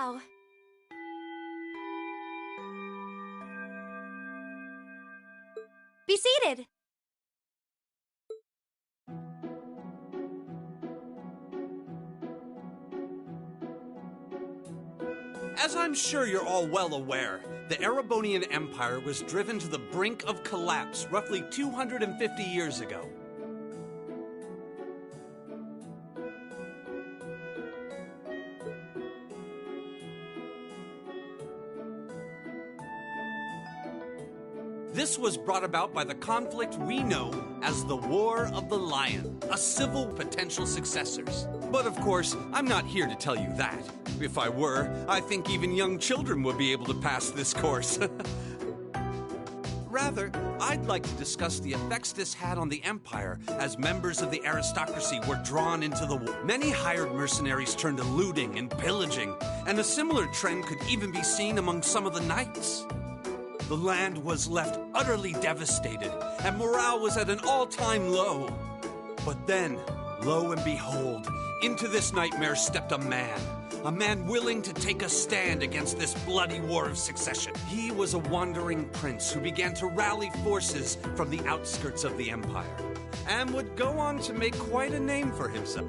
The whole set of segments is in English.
Wow! Be seated! As I'm sure you're all well aware, the Erebonian Empire was driven to the brink of collapse roughly 250 years ago. This was brought about by the conflict we know as the War of the Lion, a civil potential successors. But of course, I'm not here to tell you that. If I were, I think even young children would be able to pass this course. Rather, I'd like to discuss the effects this had on the Empire as members of the aristocracy were drawn into the war. Many hired mercenaries turned to looting and pillaging, and a similar trend could even be seen among some of the knights. The land was left utterly devastated, and morale was at an all-time low. But then, lo and behold, into this nightmare stepped a man willing to take a stand against this bloody war of succession. He was a wandering prince who began to rally forces from the outskirts of the empire, and would go on to make quite a name for himself.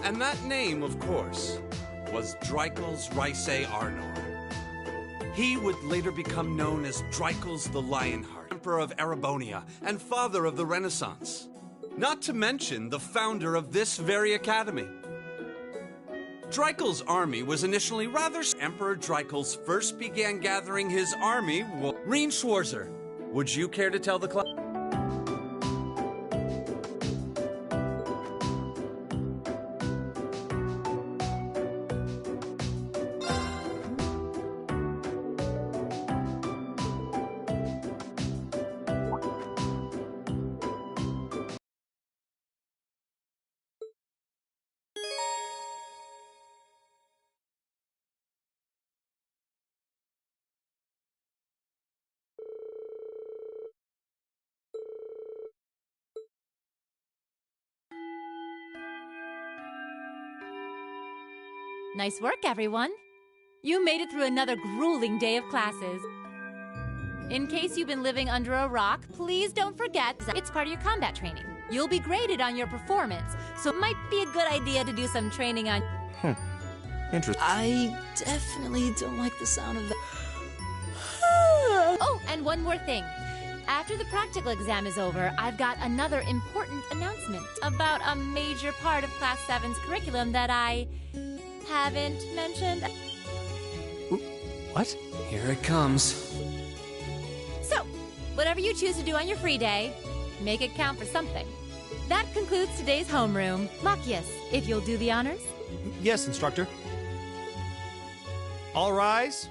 And that name, of course, was Dreikel's Ricey Arnor. He would later become known as Dreikel's the Lionheart, Emperor of Erebonia and father of the Renaissance. Not to mention the founder of this very academy. Dreikel's army was initially rather... Emperor Dreikel's first began gathering his army... Reen Schwarzer, would you care to tell the class? Nice work, everyone. You made it through another grueling day of classes. In case you've been living under a rock, please don't forget it's part of your combat training. You'll be graded on your performance, so it might be a good idea to do some training on... Interesting. I definitely don't like the sound of that. Oh, and one more thing. After the practical exam is over, I've got another important announcement about a major part of Class 7's curriculum that I haven't mentioned. What? Here it comes. So, whatever you choose to do on your free day, make it count for something. That concludes today's homeroom. Machias, if you'll do the honors. Yes, instructor. All rise.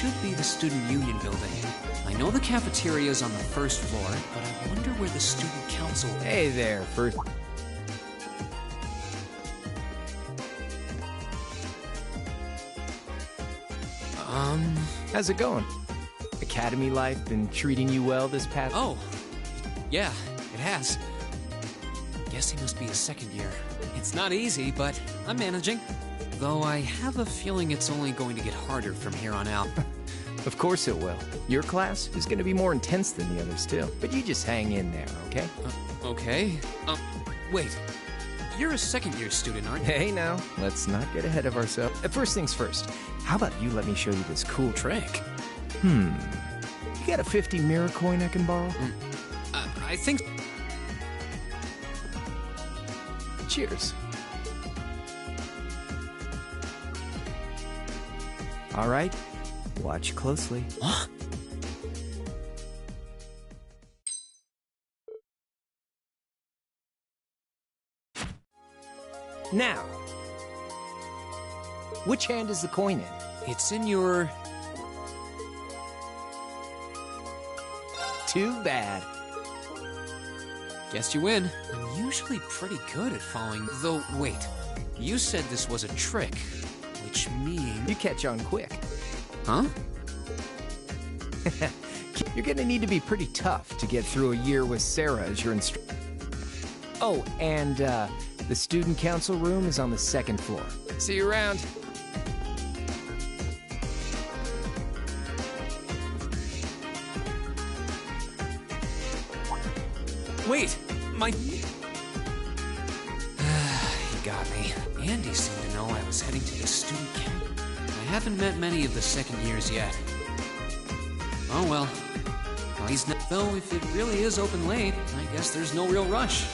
should be the Student Union building. I know the cafeteria is on the first floor, but I wonder where the Student Council... Hey there, first... How's it going? Academy life been treating you well this past... Oh, yeah, it has. Guess he must be a second year. It's not easy, but I'm managing. Though I have a feeling it's only going to get harder from here on out. Of course it will. Your class is going to be more intense than the others too. But you just hang in there, okay? Okay. Wait. You're a second-year student, aren't you? Hey now, let's not get ahead of ourselves. First things first, how about you let me show you this cool trick? You got a 50 mirror coin I can borrow? I think... Cheers. All right, watch closely. Huh? Now, which hand is the coin in? It's in your... Too bad. Guess you win. I'm usually pretty good at following... Though, wait. You said this was a trick, which means... You catch on quick. Huh? You're gonna need to be pretty tough to get through a year with Sarah as your instructor. Oh, and the student council room is on the second floor. See you around. Wait, my... He got me. Andy seemed to know I was heading to the student camp. I haven't met many of the second years yet. Oh well. Well, he's not... Though if it really is open late, I guess there's no real rush.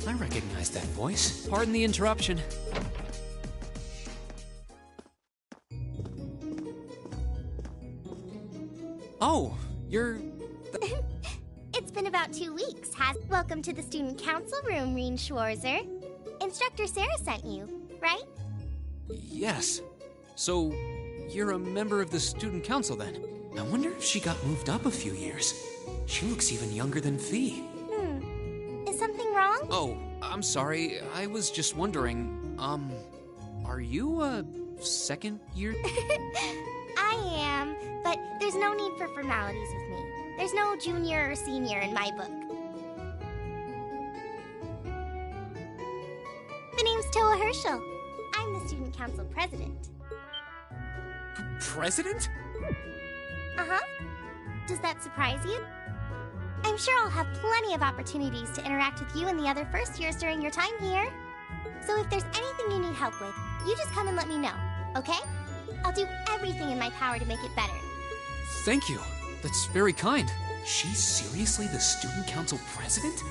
I recognize that voice. Pardon the interruption. Oh, you're... It's been about 2 weeks, Welcome to the student council room, Reen Schwarzer. Instructor Sarah sent you, right? Yes. So, you're a member of the student council then? I wonder if she got moved up a few years. She looks even younger than Fee. Is something wrong? Oh, I'm sorry. I was just wondering, are you a second year? I am, but there's no need for formalities with me. There's no junior or senior in my book. My name's Toa Herschel. I'm the student council president. President? Uh-huh. Does that surprise you? I'm sure I'll have plenty of opportunities to interact with you and the other first years during your time here. So if there's anything you need help with, you just come and let me know, okay? I'll do everything in my power to make it better. Thank you. That's very kind. She's seriously the student council president?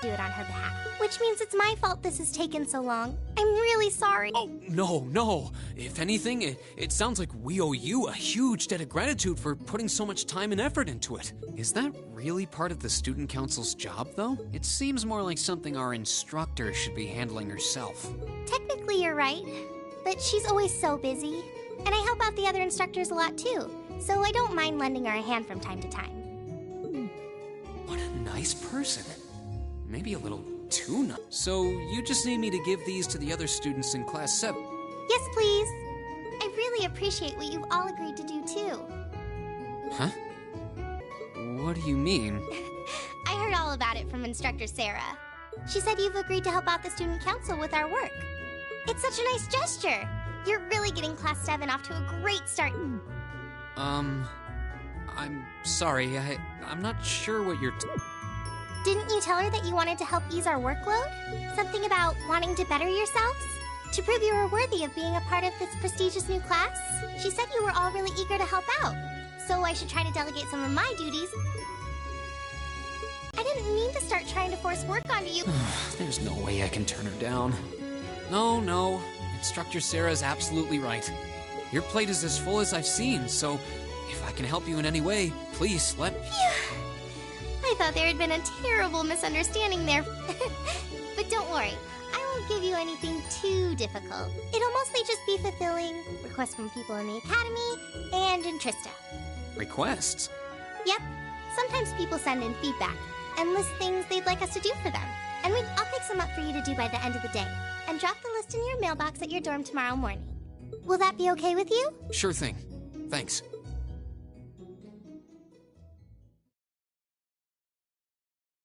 Do it on her behalf. Which means it's my fault this has taken so long. I'm really sorry. Oh, no. If anything, it sounds like we owe you a huge debt of gratitude for putting so much time and effort into it. Is that really part of the student council's job, though? It seems more like something our instructor should be handling herself. Technically, you're right. But she's always so busy. And I help out the other instructors a lot, too. So I don't mind lending her a hand from time to time. What a nice person. Maybe a little too nice. So you just need me to give these to the other students in class 7? Yes, please. I really really appreciate what you've all agreed to do, too. Huh? What do you mean? I heard all about it from Instructor Sarah. She said you've agreed to help out the Student Council with our work. It's such a nice gesture. You're really getting Class 7 off to a great start. I'm sorry, I'm not sure what you're Didn't you tell her that you wanted to help ease our workload? Something about wanting to better yourselves? To prove you were worthy of being a part of this prestigious new class? She said you were all really eager to help out, so I should try to delegate some of my duties. I didn't mean to start trying to force work onto you. There's no way I can turn her down. No. Instructor Sarah's absolutely right. Your plate is as full as I've seen, so if I can help you in any way, please let... I thought there had been a terrible misunderstanding there. But don't worry, I won't give you anything too difficult. It'll mostly just be fulfilling requests from people in the Academy and in Trista. Requests? Yep. Sometimes people send in feedback and list things they'd like us to do for them. And I'll pick some up for you to do by the end of the day and drop the list in your mailbox at your dorm tomorrow morning. Will that be okay with you? Sure thing. Thanks.